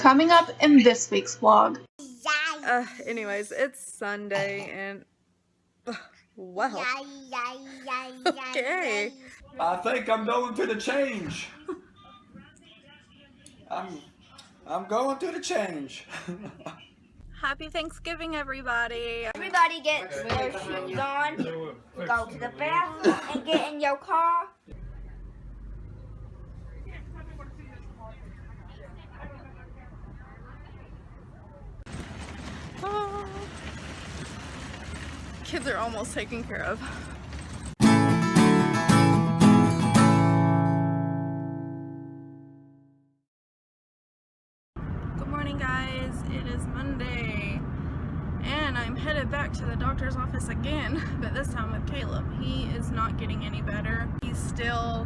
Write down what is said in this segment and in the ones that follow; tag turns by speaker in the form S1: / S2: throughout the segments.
S1: Coming up in this week's vlog.
S2: Anyways, it's Sunday and wow. Okay.
S3: I think I'm going to the change. I'm going to the change.
S2: Happy Thanksgiving, everybody.
S4: Everybody get their shoes on, go to the bathroom, and get in your car.
S2: Oh. Kids are almost taken care of. Good morning, guys. It is Monday and I'm headed back to the doctor's office again, but this time with Caleb. He is not getting any better. He's still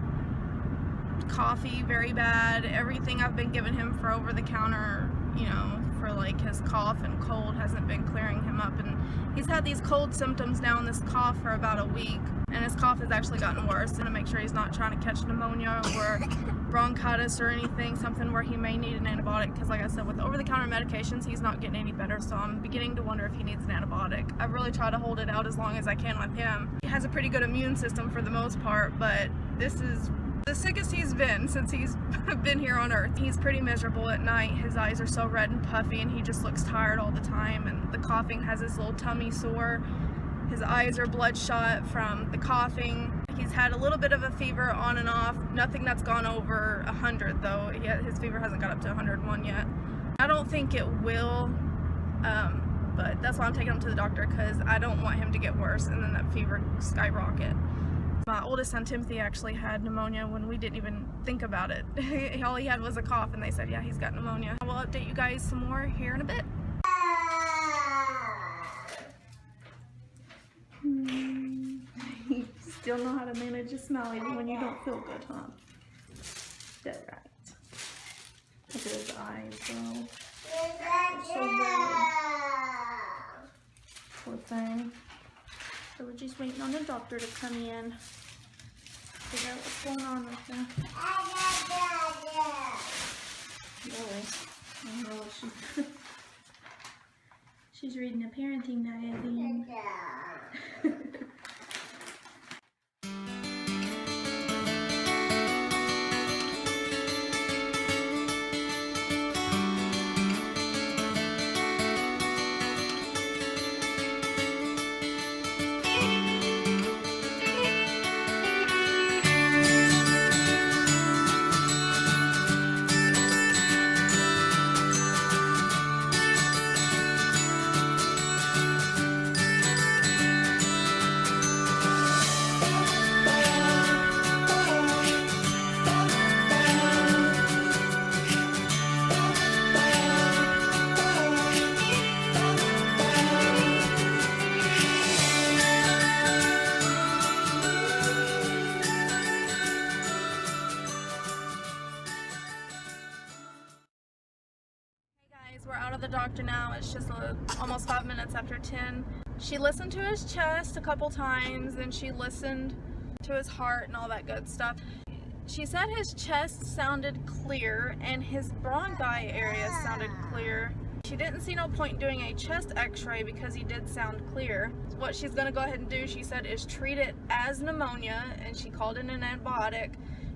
S2: coughy very bad. Everything I've been giving him for over the counter, you know, for like his cough and cold hasn't been clearing him up, and he's had these cold symptoms now and this cough for about a week, and his cough has actually gotten worse, and to make sure he's not trying to catch pneumonia or bronchitis or anything, something where he may need an antibiotic, because like I said, with over-the-counter medications he's not getting any better, so I'm beginning to wonder if he needs an antibiotic. I've really tried to hold it out as long as I can with him. He has a pretty good immune system for the most part, but this is the sickest he's been since he's been here on earth. He's pretty miserable at night. His eyes are so red and puffy and he just looks tired all the time, and the coughing has his little tummy sore. His eyes are bloodshot from the coughing. He's had a little bit of a fever on and off, nothing that's gone over 100 though. His fever hasn't got up to 101 yet. I don't think it will, but that's why I'm taking him to the doctor, because I don't want him to get worse and then that fever skyrocket. My oldest son Timothy actually had pneumonia when we didn't even think about it. All he had was a cough and they said, yeah, he's got pneumonia. I will update you guys some more here in a bit. You still know how to manage a smile even when you don't feel good, huh? That's right. Look at his eyes, though. So red. Poor thing. So we're just waiting on the doctor to come in. Figure out what's going on with him. Really? Oh, she's reading a parenting magazine. We're out of the doctor now. It's just almost 5 minutes after 10. She listened to his chest a couple times, and she listened to his heart and all that good stuff. She said his chest sounded clear and his bronchi area sounded clear. She didn't see no point in doing a chest x-ray because he did sound clear. What she's going to go ahead and do, she said, is treat it as pneumonia, and she called in an antibiotic.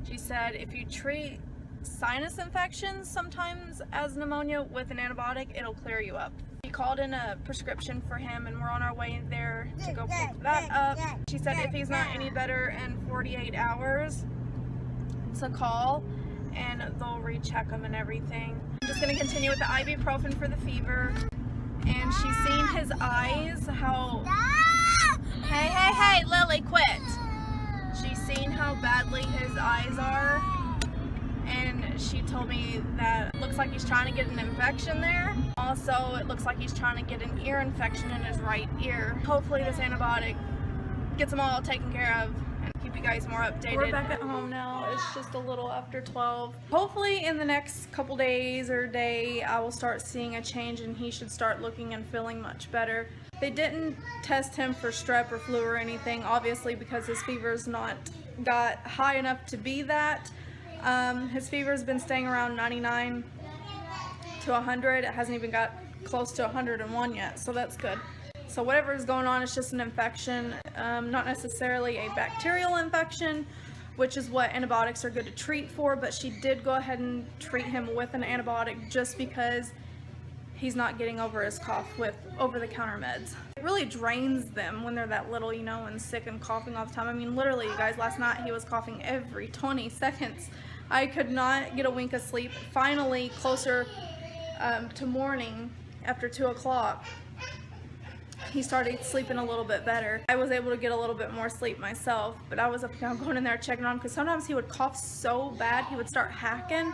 S2: She said if you treat sinus infections sometimes as pneumonia with an antibiotic, it'll clear you up. She called in a prescription for him and we're on our way there to go pick that up. She said if he's not any better in 48 hours to call and they'll recheck him and everything. I'm just going to continue with the ibuprofen for the fever, and she's seen his eyes, how hey Lily, quit. She's seen how badly his eyes are, and she told me that it looks like he's trying to get an infection there. Also, it looks like he's trying to get an ear infection in his right ear. Hopefully this antibiotic gets them all taken care of and keep you guys more updated. We're back at home now. It's just a little after 12. Hopefully in the next couple days or day, I will start seeing a change and he should start looking and feeling much better. They didn't test him for strep or flu or anything, obviously, because his fever's not got high enough to be that. His fever's been staying around 99 to 100. It hasn't even got close to 101 yet, so that's good. So whatever is going on, it's just an infection, not necessarily a bacterial infection, which is what antibiotics are good to treat for, but she did go ahead and treat him with an antibiotic just because he's not getting over his cough with over-the-counter meds. It really drains them when they're that little, you know, and sick and coughing all the time. I mean, literally, you guys, last night he was coughing every 20 seconds. I could not get a wink of sleep. Finally, closer to morning, after 2 o'clock, he started sleeping a little bit better. I was able to get a little bit more sleep myself, but I was up now going in there checking on him because sometimes he would cough so bad he would start hacking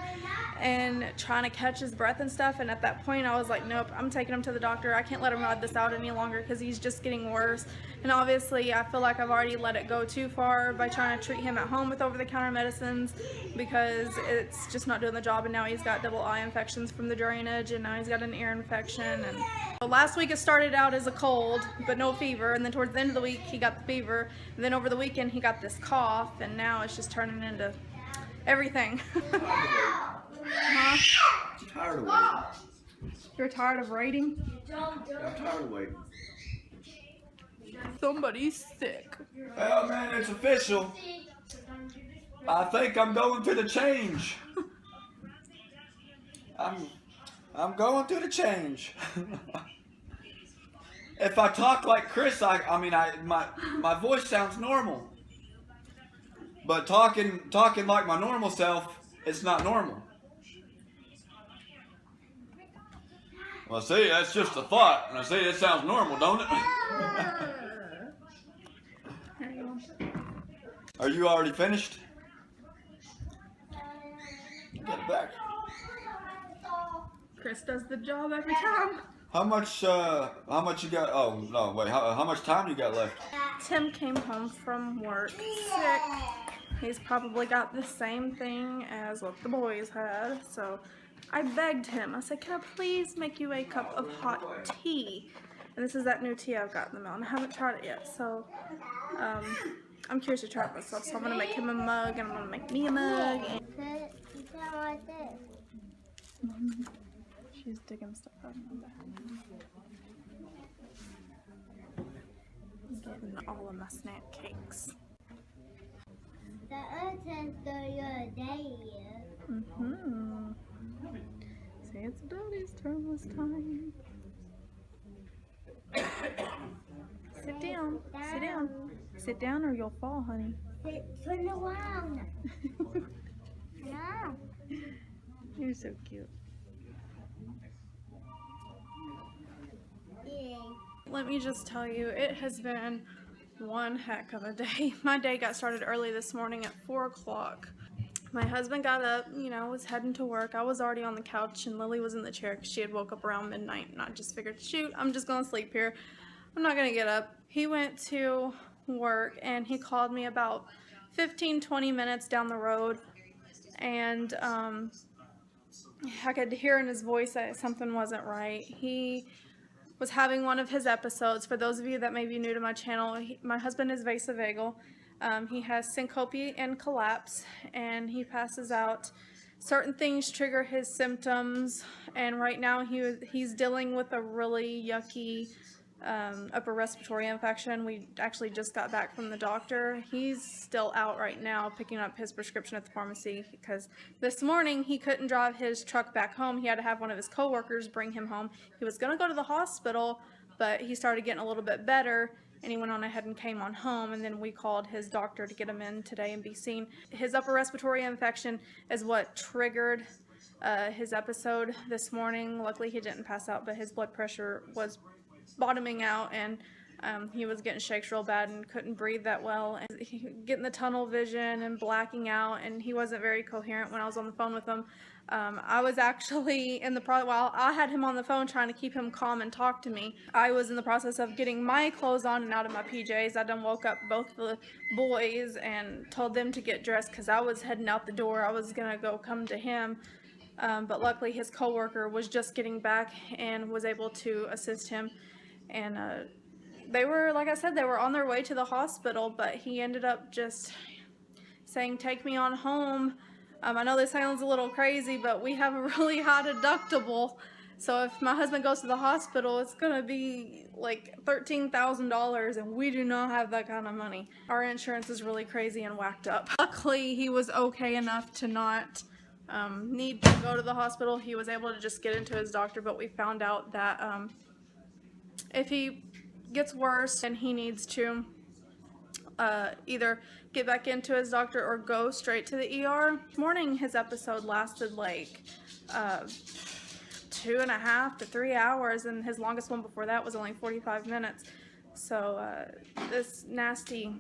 S2: and trying to catch his breath and stuff, and at that point I was like, nope, I'm taking him to the doctor. I can't let him ride this out any longer because he's just getting worse. And obviously I feel like I've already let it go too far by trying to treat him at home with over-the-counter medicines because it's just not doing the job, and now he's got double eye infections from the drainage, and now he's got an ear infection. And so last week it started out as a cold but no fever, and then towards the end of the week he got the fever, and then over the weekend he got this cough, and now it's just turning into everything. Huh?
S3: I'm tired of waiting.
S2: You're tired of waiting?
S3: I'm tired of waiting.
S2: Somebody's sick.
S3: Well, man, it's official. I think I'm going to the change. I'm going to the change. If I talk like Chris, my voice sounds normal. But talking like my normal self, it's not normal. Well, see, that's just a thought. And I see, it sounds normal, don't it? Are you already finished? Get it back.
S2: Chris does the job every time.
S3: How much you got? Oh, no, wait. How much time you got left?
S2: Tim came home from work sick. He's probably got the same thing as what the boys had, so I begged him. I said, can I please make you a cup of hot tea? And this is that new tea I've got in the mail, and I haven't tried it yet, so I'm curious to try it myself. So I'm going to make him a mug, and I'm going to make me a mug. And she's digging stuff out of my bag. Getting all of my snack cakes. See, it's Daddy's turn this time. Sit down. Sit down. Sit down or you'll fall, honey.
S4: Turn around. No.
S2: You're so cute.
S4: Yeah.
S2: Let me just tell you, it has been one heck of a day. My day got started early this morning at 4 o'clock. My husband got up, you know, was heading to work. I was already on the couch and Lily was in the chair because she had woke up around midnight, and I just figured, shoot, I'm just going to sleep here. I'm not going to get up. He went to work and he called me about 15-20 minutes down the road, and I could hear in his voice that something wasn't right. He was having one of his episodes. For those of you that may be new to my channel, my husband is vasovagal. He has syncope and collapse, and he passes out. Certain things trigger his symptoms, and right now he's dealing with a really yucky upper respiratory infection. We actually just got back from the doctor. He's still out right now picking up his prescription at the pharmacy because this morning he couldn't drive his truck back home. He had to have one of his coworkers bring him home. He was going to go to the hospital, but he started getting a little bit better, and he went on ahead and came on home, and then we called his doctor to get him in today and be seen. His upper respiratory infection is what triggered his episode this morning. Luckily he didn't pass out, but his blood pressure was bottoming out, and he was getting shakes real bad and couldn't breathe that well, and getting the tunnel vision and blacking out, and he wasn't very coherent when I was on the phone with him. I was actually in the while I had him on the phone trying to keep him calm and talk to me, I was in the process of getting my clothes on and out of my PJs. I done woke up both the boys and told them to get dressed because I was heading out the door. I was gonna go come to him, but luckily his coworker was just getting back and was able to assist him, and they were, like I said, they were on their way to the hospital, but he ended up just saying, take me on home. I know this sounds a little crazy, but we have a really high deductible. So if my husband goes to the hospital, it's gonna be like $13,000, and we do not have that kind of money. Our insurance is really crazy and whacked up. Luckily, he was okay enough to not need to go to the hospital. He was able to just get into his doctor, but we found out that if he gets worse and he needs to either get back into his doctor or go straight to the ER. This morning, his episode lasted like 2.5 to 3 hours, and his longest one before that was only 45 minutes. So this nasty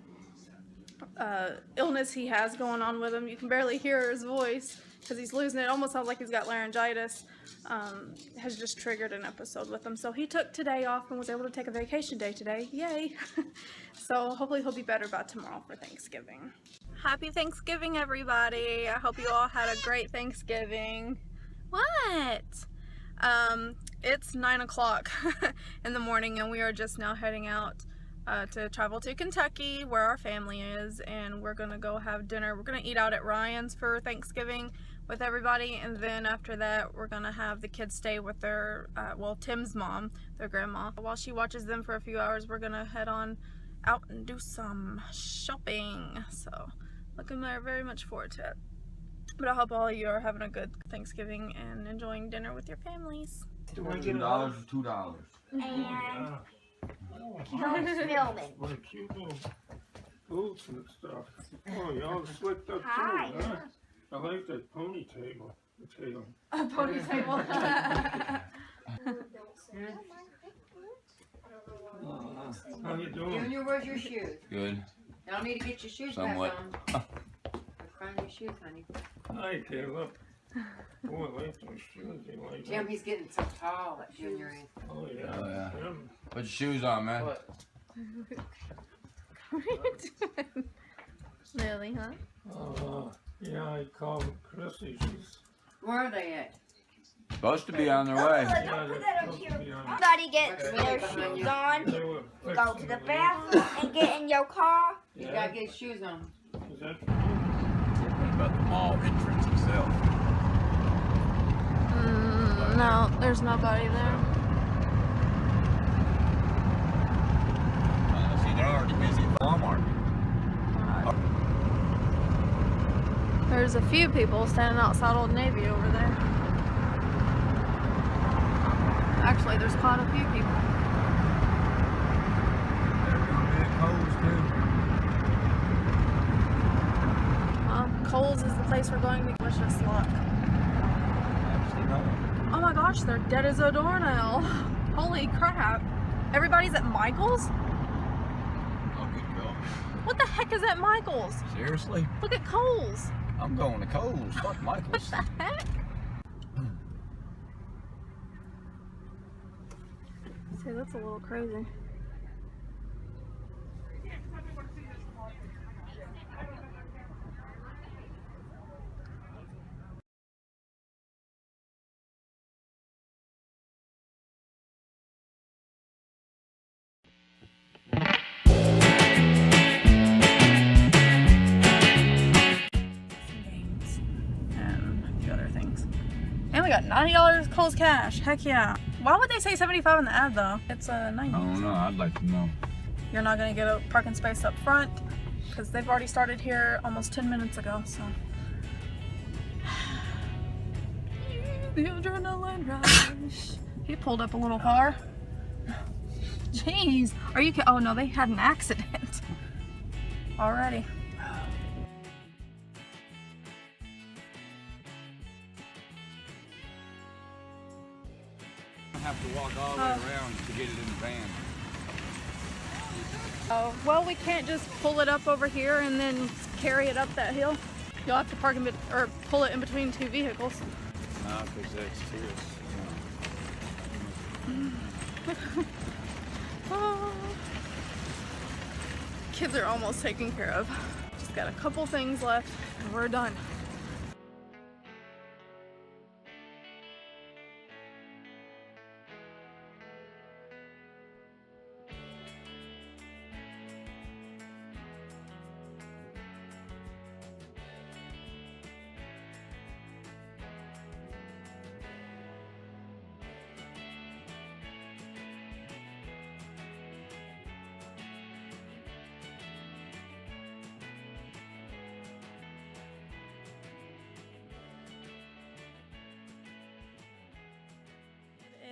S2: illness he has going on with him, you can barely hear his voice because he's losing it. Almost sounds like he's got laryngitis. Has just triggered an episode with him. So he took today off and was able to take a vacation day today. Yay! So hopefully he'll be better by tomorrow for Thanksgiving. Happy Thanksgiving, everybody. I hope you all had a great Thanksgiving. What? It's 9 o'clock in the morning, and we are just now heading out to travel to Kentucky, where our family is, and we're gonna go have dinner. We're gonna eat out at Ryan's for Thanksgiving with everybody, and then after that we're gonna have the kids stay with their well, Tim's mom, their grandma. While she watches them for a few hours, we're gonna head on out and do some shopping. So looking very much forward to it. But I hope all of you are having a good Thanksgiving and enjoying dinner with your families.
S3: $2 or $2?
S4: And don't film it.
S5: Like cute little boots and stuff. Oh, y'all slicked up too,
S4: Hi.
S5: huh? I like that ponytail.
S2: A ponytail.
S5: How you doing?
S6: Junior, where's your shoes?
S3: Good.
S6: Y'all need to get your shoes
S3: Somewhat.
S6: back on. Find your shoes, honey.
S5: Hi, Caleb. Boy, I like those shoes. You like
S6: Jim,
S5: them?
S6: he's getting so tall that Junior is.
S5: Oh, yeah.
S3: Oh, yeah.
S5: Them.
S3: Put your shoes on, man.
S6: What?
S2: What are you doing? Really, huh?
S5: Yeah, I called Chrissy. She's...
S6: Where are they at?
S3: Supposed to be on their way.
S5: Yeah,
S4: Don't put
S5: they're
S4: that up
S5: supposed
S4: here.
S5: to be on.
S4: Everybody gets their shoes on,
S5: They were
S4: go to
S5: fixing
S4: the
S5: leave.
S4: bathroom, and get in your car.
S6: You
S5: Yeah.
S6: gotta get his shoes on.
S5: Is that
S3: What about the mall entrance itself?
S2: No, there's nobody there.
S3: See, they're already busy at Walmart.
S2: There's a few people standing outside Old Navy over there. Actually, there's quite a few people.
S3: They're gonna be at Kohl's too.
S2: Kohl's is the place we're going to. Wish us luck.
S3: Actually, no.
S2: Oh my gosh, they're dead as a doornail. Holy crap. Everybody's at Michael's?
S3: Oh, good God.
S2: What the heck is at Michael's?
S3: Seriously?
S2: Look at Kohl's.
S3: I'm going to Kohl's. Fuck Michael's.
S2: What the heck? See, that's a little crazy. Games and a few other things. And we got $90 Kohl's cash. Heck yeah. Why would they say 75 in the ad though? It's a 90.
S3: I don't know. I'd like to know.
S2: You're not gonna get a parking space up front because they've already started here almost 10 minutes ago, so. The adrenaline rush. He pulled up a little car. Jeez. Are you oh no, they had an accident. Already.
S3: I have to walk all the way around to get it in the van.
S2: Oh, well, we can't just pull it up over here and then carry it up that hill. You'll have to park in or pull it in between two vehicles.
S3: No, because that's serious.
S2: Oh. Kids are almost taken care of. Just got a couple things left and we're done.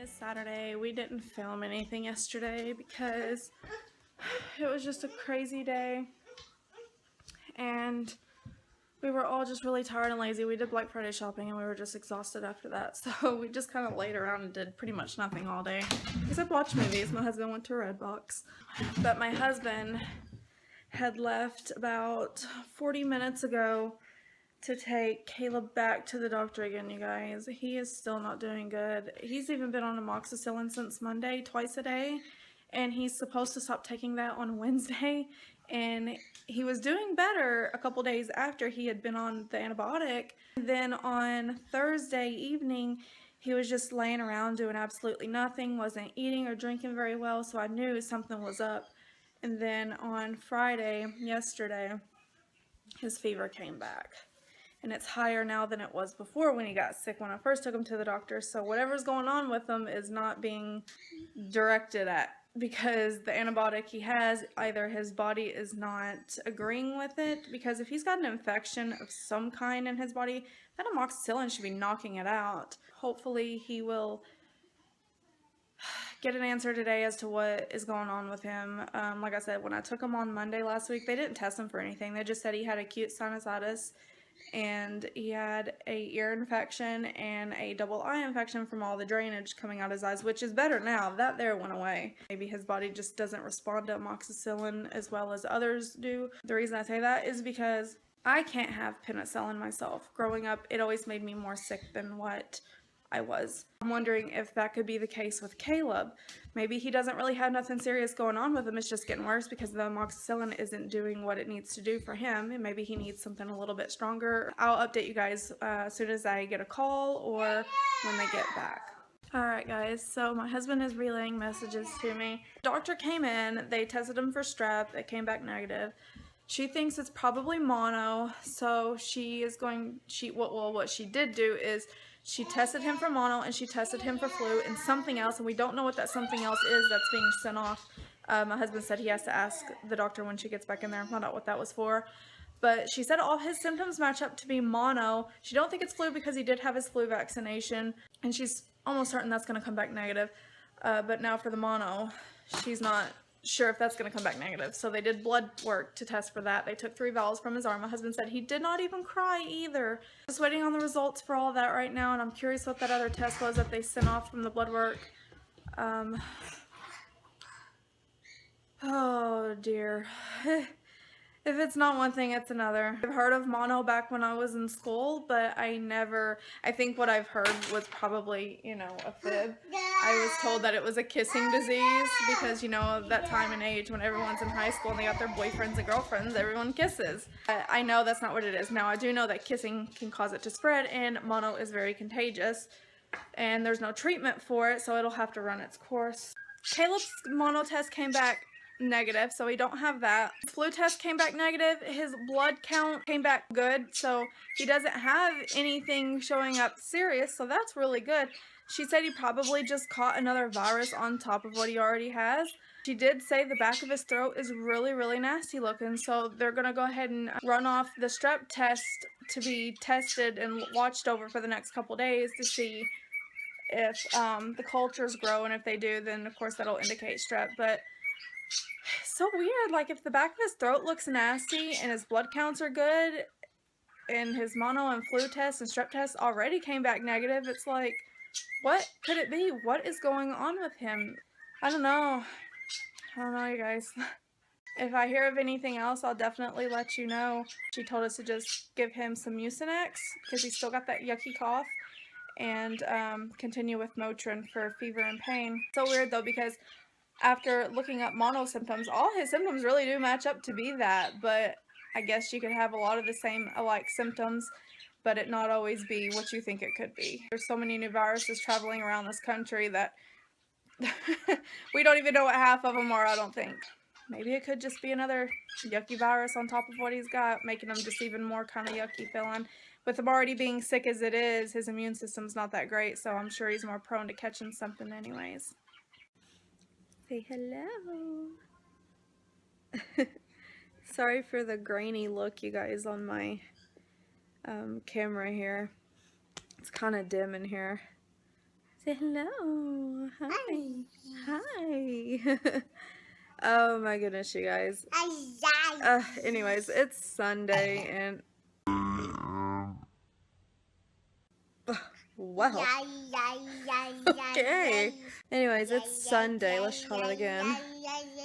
S2: It's Saturday. We didn't film anything yesterday because it was just a crazy day and we were all just really tired and lazy. We did Black Friday shopping and we were just exhausted after that, so we just kind of laid around and did pretty much nothing all day except watch movies. My husband went to Redbox, but my husband had left about 40 minutes ago to take Caleb back to the doctor again, you guys. He is still not doing good. He's even been on amoxicillin since Monday, twice a day, and he's supposed to stop taking that on Wednesday, and he was doing better a couple days after he had been on the antibiotic. And then on Thursday evening, he was just laying around doing absolutely nothing, wasn't eating or drinking very well, so I knew something was up. And then on Friday, yesterday, his fever came back. And it's higher now than it was before when he got sick when I first took him to the doctor. So whatever's going on with him is not being directed at, because the antibiotic he has, either his body is not agreeing with it, because if he's got an infection of some kind in his body, that amoxicillin should be knocking it out. Hopefully he will get an answer today as to what is going on with him. Like I said, when I took him on Monday last week, they didn't test him for anything. They just said he had acute sinusitis and he had a ear infection and a double eye infection from all the drainage coming out his eyes, which is better now. That there went away. Maybe his body just doesn't respond to amoxicillin as well as others do. The reason I say that is because I can't have penicillin myself. Growing up, it always made me more sick than what I was. I'm wondering if that could be the case with Caleb. Maybe he doesn't really have nothing serious going on with him. It's just getting worse because the amoxicillin isn't doing what it needs to do for him, and maybe he needs something a little bit stronger. I'll update you guys as soon as I get a call or when they get back. Alright guys, so my husband is relaying messages to me. Doctor came in, they tested him for strep, it came back negative. She thinks it's probably mono, so she is going, what she did do is she tested him for mono and she tested him for flu and something else, and we don't know what that something else is that's being sent off. My husband said he has to ask the doctor when she gets back in there and find out what that was for. But she said all his symptoms match up to be mono. She don't think it's flu because he did have his flu vaccination, and she's almost certain that's going to come back negative. But now for the mono, she's not sure if that's going to come back negative. So they did blood work to test for that. They took 3 valves from his arm. My husband said he did not even cry either. Just waiting on the results for all that right now, and I'm curious what that other test was that they sent off from the blood work. Oh dear. If it's not one thing, it's another. I've heard of mono back when I was in school, but I think what I've heard was probably, you know, a fib. I was told that it was a kissing disease because, you know, that time and age when everyone's in high school and they got their boyfriends and girlfriends, everyone kisses. I know that's not what it is. Now, I do know that kissing can cause it to spread, and mono is very contagious, and there's no treatment for it, so it'll have to run its course. Caleb's mono test came back negative, so we don't have that. Flu test came back negative. His blood count came back good, so he doesn't have anything showing up serious, so that's really good. She said he probably just caught another virus on top of what he already has. She did say the back of his throat is really, really nasty looking, so they're gonna go ahead and run off the strep test to be tested and watched over for the next couple days to see if the cultures grow, and if they do, then of course that'll indicate strep. But so weird, like if the back of his throat looks nasty and his blood counts are good and his mono and flu tests and strep tests already came back negative, it's like, what could it be? What is going on with him? I don't know, you guys. If I hear of anything else, I'll definitely let you know. She told us to just give him some Mucinex because he's still got that yucky cough, and continue with Motrin for fever and pain. So weird though, because after looking up mono symptoms, all his symptoms really do match up to be that, but I guess you could have a lot of the same alike symptoms, but it not always be what you think it could be. There's so many new viruses traveling around this country that we don't even know what half of them are, I don't think. Maybe it could just be another yucky virus on top of what he's got, making him just even more kind of yucky feeling. With him already being sick as it is, his immune system's not that great, so I'm sure he's more prone to catching something anyways. Say hello. Sorry for the grainy look, you guys, on my camera here. It's kind of dim in here. Say hello. Hi. Hi. Oh my goodness, you guys. Anyways, it's Sunday and wow. Okay. Anyways, it's Sunday. Let's try that again.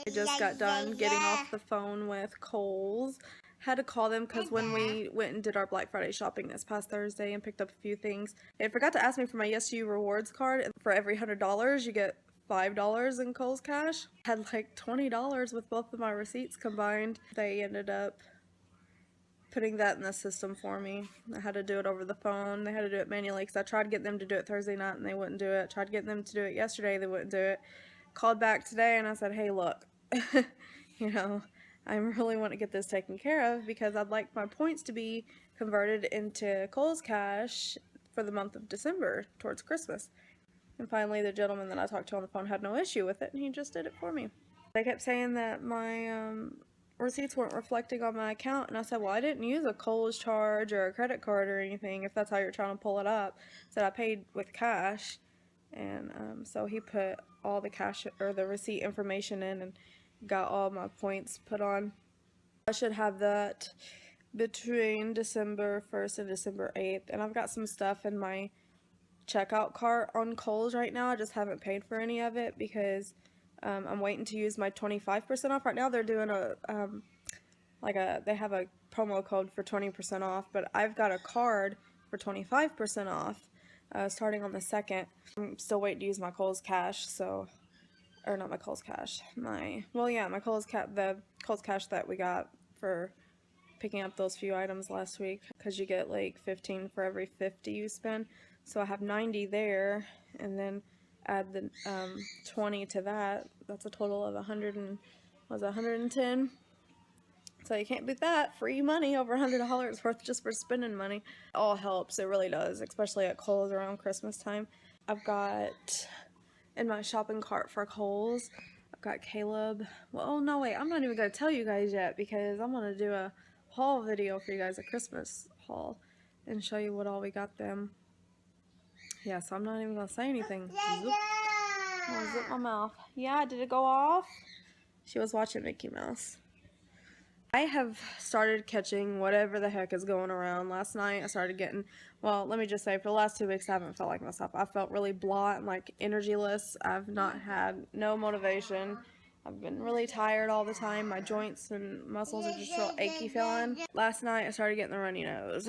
S2: I just got done getting off the phone with Kohl's. Had to call them because when we went and did our Black Friday shopping this past Thursday and picked up a few things, they forgot to ask me for my YesU rewards card. And for every $100, you get $5 in Kohl's cash. I had like $20 with both of my receipts combined. They ended up putting that in the system for me. I had to do it over the phone. They had to do it manually because I tried to get them to do it Thursday night and they wouldn't do it. Tried to get them to do it yesterday, they wouldn't do it. Called back today and I said, hey, look, you know, I really want to get this taken care of because I'd like my points to be converted into Kohl's cash for the month of December towards Christmas. And finally, the gentleman that I talked to on the phone had no issue with it, and he just did it for me. They kept saying that my receipts weren't reflecting on my account, and I said, well, I didn't use a Kohl's charge or a credit card or anything, if that's how you're trying to pull it up. I said I paid with cash, and so he put all the cash or the receipt information in and got all my points put on. I should have that between December 1st and December 8th, and I've got some stuff in my checkout cart on Kohl's right now. I just haven't paid for any of it because I'm waiting to use my 25% off. Right now they're doing they have a promo code for 20% off, but I've got a card for 25% off starting on the 2nd. I'm still waiting to use my Kohl's cash, or not my Kohl's cash, my Kohl's the Kohl's cash that we got for picking up those few items last week, because you get like 15 for every 50 you spend. So I have 90 there, and then add the 20 to that. That's a total of 110. So you can't beat that. Free money, over $100 worth just for spending money. It all helps, it really does, especially at Kohl's around Christmas time. I've got in my shopping cart for Kohl's, I've got Caleb. Well, oh no, wait, I'm not even going to tell you guys yet because I'm going to do a haul video for you guys, a Christmas haul, and show you what all we got them. Yeah, so I'm not even going to say anything. Zoop. I'll zip my mouth. Yeah, did it go off? She was watching Mickey Mouse. I have started catching whatever the heck is going around. Last night I started getting, well, let me just say, for the last 2 weeks I haven't felt like myself. I felt really blah and like energyless. I've not had no motivation. I've been really tired all the time. My joints and muscles are just real achy feeling. Last night I started getting the runny nose.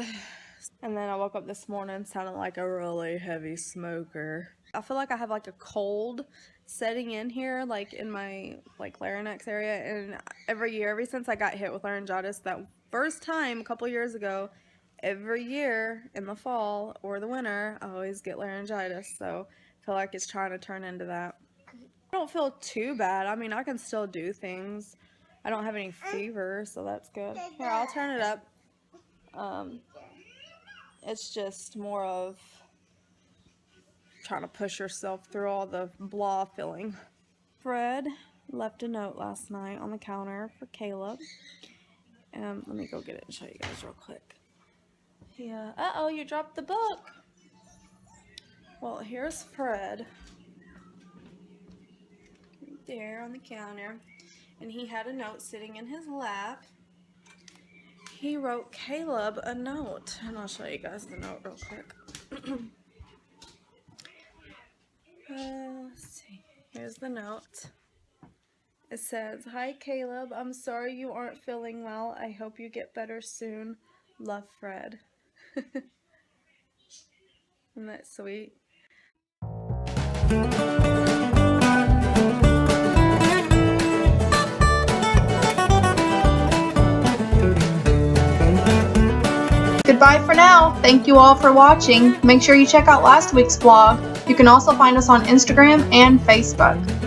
S2: And then I woke up this morning sounding like a really heavy smoker. I feel like I have like a cold setting in here, like in my like larynx area, and every year, ever since I got hit with laryngitis that first time a couple years ago, every year in the fall or the winter I always get laryngitis, so I feel like it's trying to turn into that. I don't feel too bad. I mean, I can still do things. I don't have any fever, so that's good. Here, I'll turn it up. It's just more of trying to push yourself through all the blah feeling. Fred left a note last night on the counter for Caleb. Let me go get it and show you guys real quick. Yeah. Uh-oh, you dropped the book. Well, here's Fred. Right there on the counter. And he had a note sitting in his lap. He wrote Caleb a note. And I'll show you guys the note real quick. Let's see. Here's the note. It says, "Hi Caleb, I'm sorry you aren't feeling well. I hope you get better soon. Love, Fred." Isn't that sweet?
S1: Goodbye for now. Thank you all for watching. Make sure you check out last week's vlog. You can also find us on Instagram and Facebook.